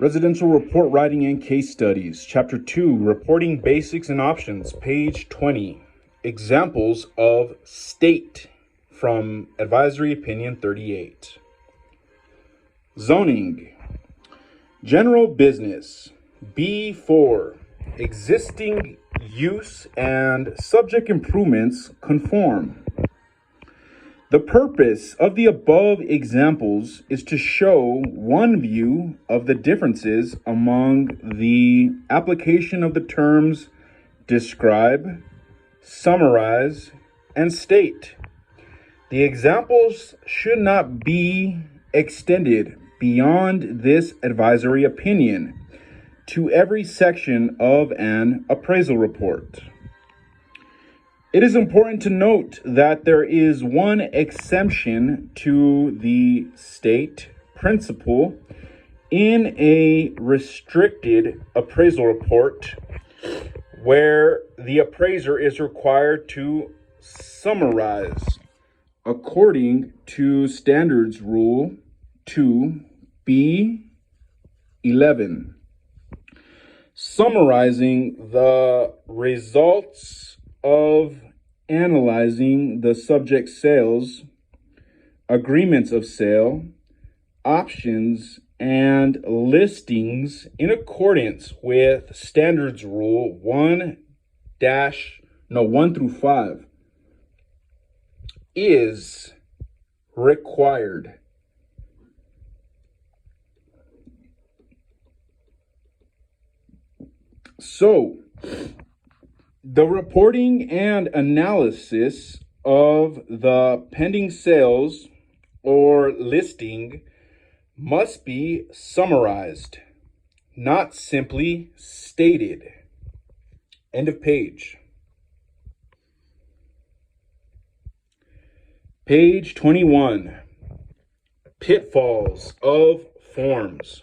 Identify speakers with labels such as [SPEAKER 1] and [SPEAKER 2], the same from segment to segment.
[SPEAKER 1] Residential Report Writing and Case Studies, Chapter 2, Reporting Basics and Options, page 20. Examples of state from Advisory Opinion 38. Zoning. General business. B4. Existing use and subject improvements conform. The purpose of the above examples is to show one view of the differences among the application of the terms describe, summarize, and state. The examples should not be extended beyond this advisory opinion to every section of an appraisal report. It is important to note that there is one exemption to the state principle in a restricted appraisal report where the appraiser is required to summarize according to Standards Rule 2B11. Summarizing the results of analyzing the subject sales, agreements of sale, options, and listings in accordance with Standards Rule 1 through 5 is required. So, the reporting and analysis of the pending sales or listing must be summarized, not simply stated. End of page. Page 21. Pitfalls of forms.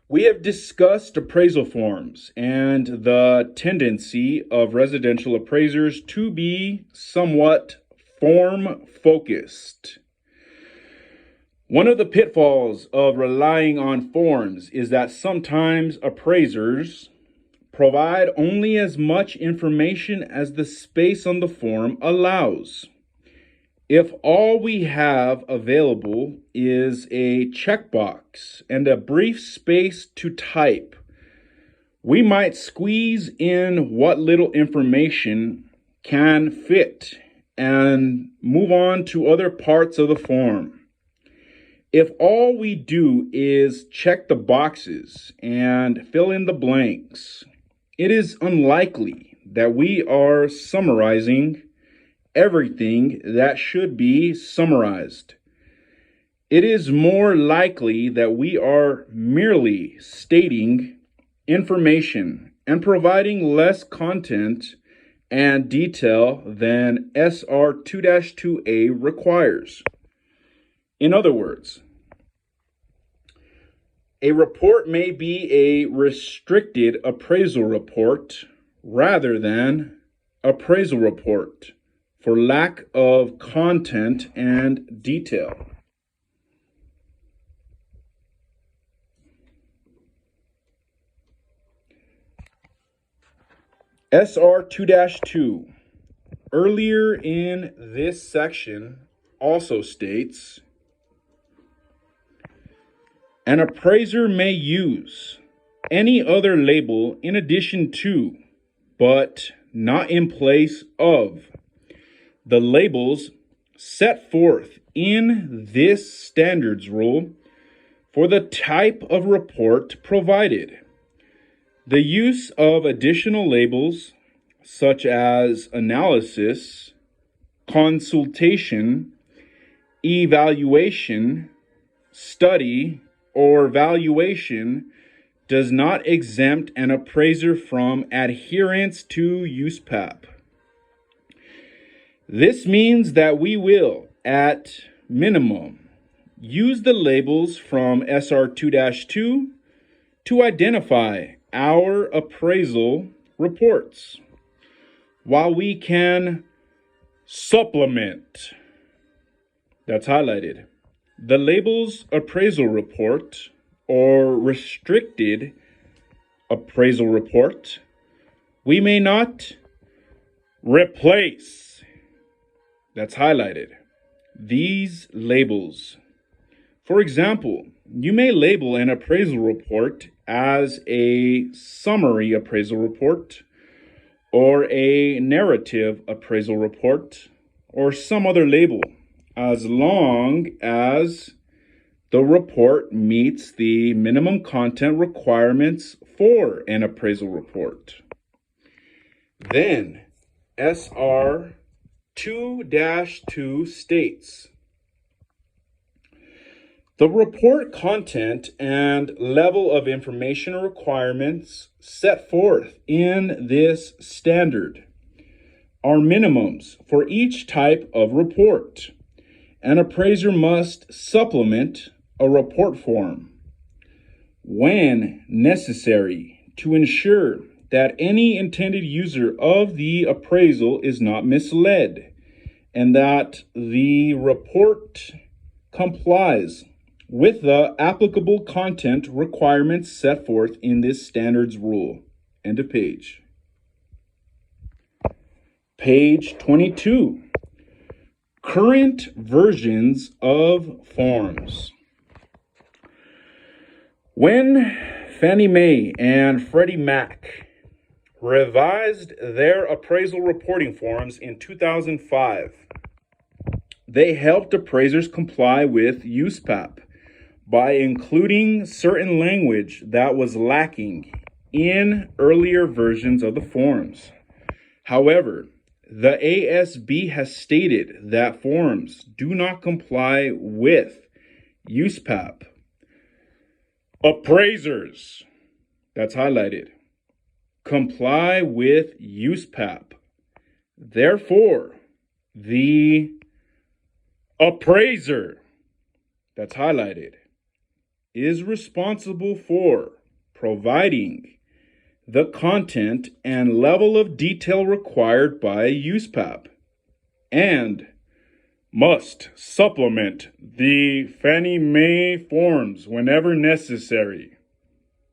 [SPEAKER 1] We have discussed appraisal forms and the tendency of residential appraisers to be somewhat form-focused. One of the pitfalls of relying on forms is that sometimes appraisers provide only as much information as the space on the form allows. If all we have available is a checkbox and a brief space to type, we might squeeze in what little information can fit and move on to other parts of the form. If all we do is check the boxes and fill in the blanks, it is unlikely that we are summarizing everything that should be summarized. It is more likely that we are merely stating information and providing less content and detail than SR 2-2A requires. In other words, a report may be a restricted appraisal report rather than appraisal report for lack of content and detail. SR 2-2 earlier in this section also states, an appraiser may use any other label in addition to, but not in place of, the labels set forth in this standards rule for the type of report provided. The use of additional labels such as analysis, consultation, evaluation, study, or valuation does not exempt an appraiser from adherence to USPAP. This means that we will, at minimum, use the labels from SR 2-2 to identify our appraisal reports, while we can supplement, that's highlighted, the labels appraisal report or restricted appraisal report. We may not replace, that's highlighted, these labels. For example, you may label an appraisal report as a summary appraisal report, or a narrative appraisal report, or some other label, as long as the report meets the minimum content requirements for an appraisal report. Then, SR 2-2 states, the report content and level of information requirements set forth in this standard are minimums for each type of report. An appraiser must supplement a report form when necessary to ensure that any intended user of the appraisal is not misled and that the report complies with the applicable content requirements set forth in this standards rule. End of page. Page 22. Current versions of forms. When Fannie Mae and Freddie Mac revised their appraisal reporting forms in 2005, they helped appraisers comply with USPAP by including certain language that was lacking in earlier versions of the forms. However, the ASB has stated that forms do not comply with USPAP. Appraisers, that's highlighted, comply with USPAP. Therefore, the appraiser, that's highlighted, is responsible for providing the content and level of detail required by USPAP and must supplement the Fannie Mae forms whenever necessary.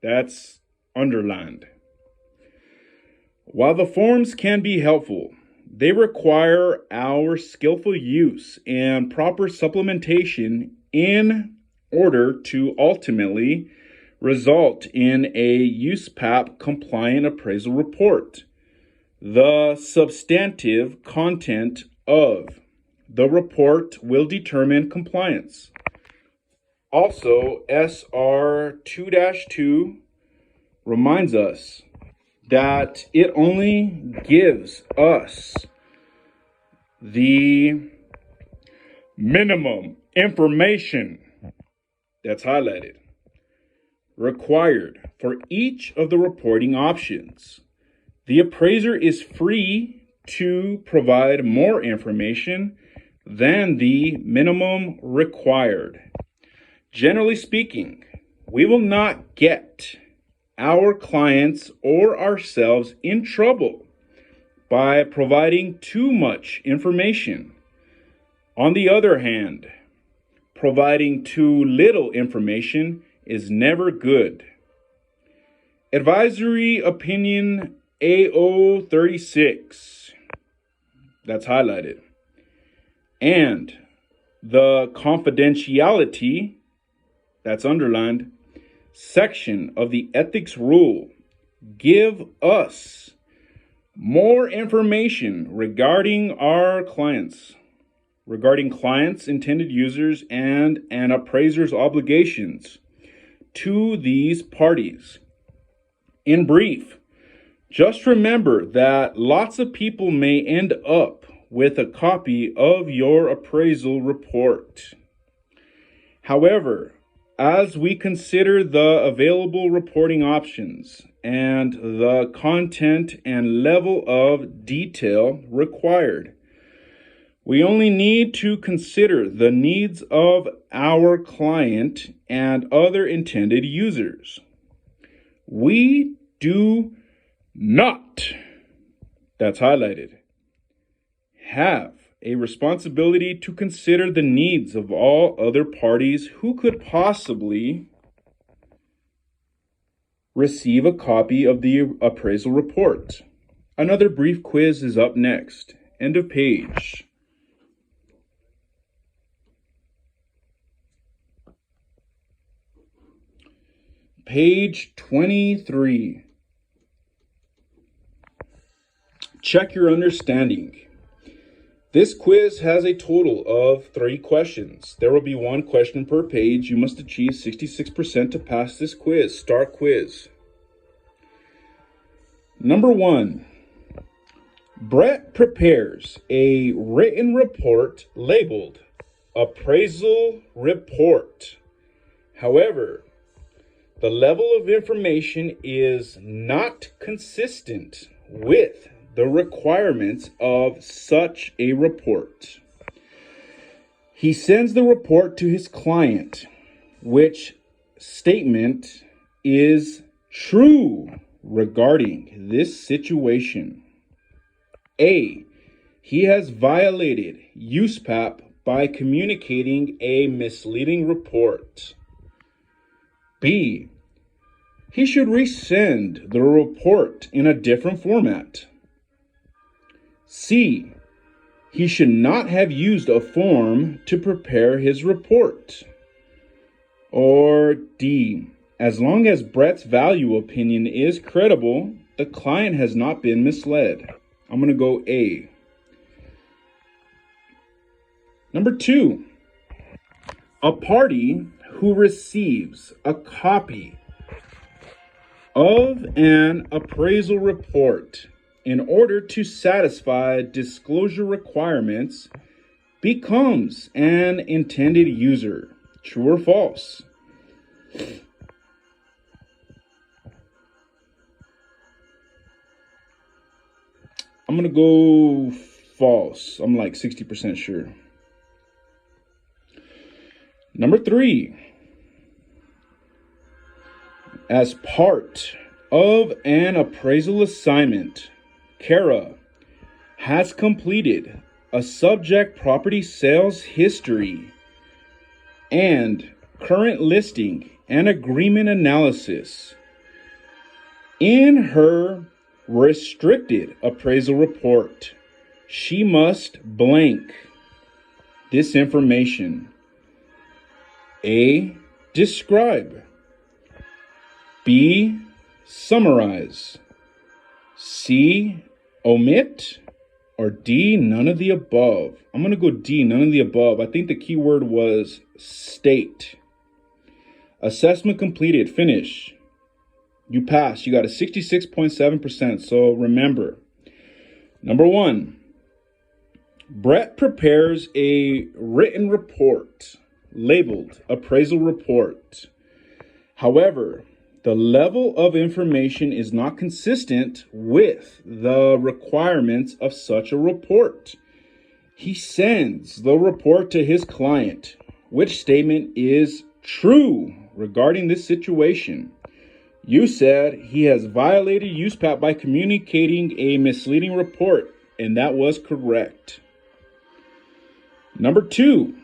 [SPEAKER 1] That's underlined. While the forms can be helpful, they require our skillful use and proper supplementation in order to ultimately result in a USPAP compliant appraisal report. The substantive content of the report will determine compliance. Also, SR 2-2 reminds us that it only gives us the minimum information, that's highlighted, required for each of the reporting options. The appraiser is free to provide more information than the minimum required. Generally speaking, we will not get our clients or ourselves in trouble by providing too much information. On the other hand, providing too little information is never good. Advisory Opinion AO 36, that's highlighted, and the confidentiality, that's underlined, section of the ethics rule give us more information regarding our clients, intended users, and an appraiser's obligations to these parties. In brief, just remember that lots of people may end up with a copy of your appraisal report. However, as we consider the available reporting options and the content and level of detail required, we only need to consider the needs of our client and other intended users. We do not, that's highlighted, have a responsibility to consider the needs of all other parties who could possibly receive a copy of the appraisal report? Another brief quiz is up next. End of page. Page 23. Check your understanding. This quiz has a total of 3 questions. There will be 1 question per page. You must achieve 66% to pass this quiz. Start quiz. Number 1. Brett prepares a written report labeled Appraisal Report. However, the level of information is not consistent with the requirements of such a report. He sends the report to his client, which statement is true regarding this situation? A. He has violated USPAP by communicating a misleading report. B. He should resend the report in a different format. C. He should not have used a form to prepare his report. Or D. As long as Brett's value opinion is credible, the client has not been misled. I'm going to go A. Number 2. A party who receives a copy of an appraisal report in order to satisfy disclosure requirements becomes an intended user. True or false? I'm going to go false. I'm like 60% sure. Number 3. As part of an appraisal assignment, Kara has completed a subject property sales history and current listing and agreement analysis. In her restricted appraisal report, she must blank this information. A. Describe. B. Summarize. C. Omit. Or D. None of the above. I'm going to go D. None of the above. I think the key word was state. Assessment completed. Finish. You passed. You got a 66.7%. So remember. Number 1. Brett prepares a written report labeled Appraisal Report. However, the level of information is not consistent with the requirements of such a report. He sends the report to his client, which statement is true regarding this situation. You said he has violated USPAP by communicating a misleading report, and that was correct. Number 2.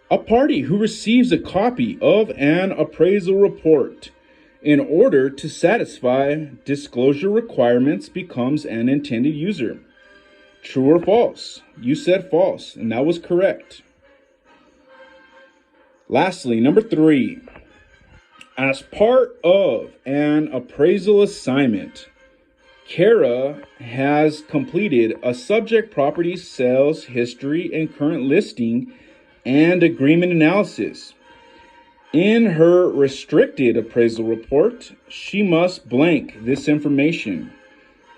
[SPEAKER 1] A party who receives a copy of an appraisal report in order to satisfy disclosure requirements becomes an intended user. True or false? You said false, and that was correct. Lastly, number 3. As part of an appraisal assignment, Kara has completed a subject property sales history and current listing and agreement analysis. In her restricted appraisal report, she must blank this information.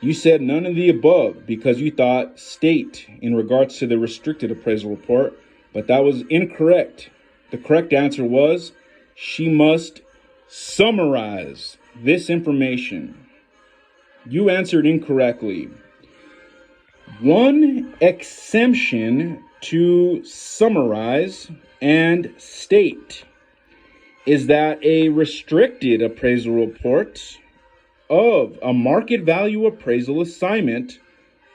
[SPEAKER 1] You said none of the above because you thought state in regards to the restricted appraisal report, but that was incorrect. The correct answer was she must summarize this information. You answered incorrectly. One exemption to summarize and state is that a restricted appraisal report of a market value appraisal assignment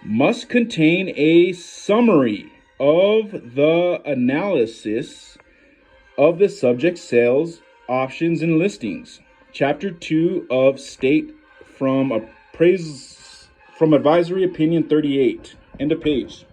[SPEAKER 1] must contain a summary of the analysis of the subject sales, options, and listings. Chapter 2 of State from Advisory Opinion 38. End of page.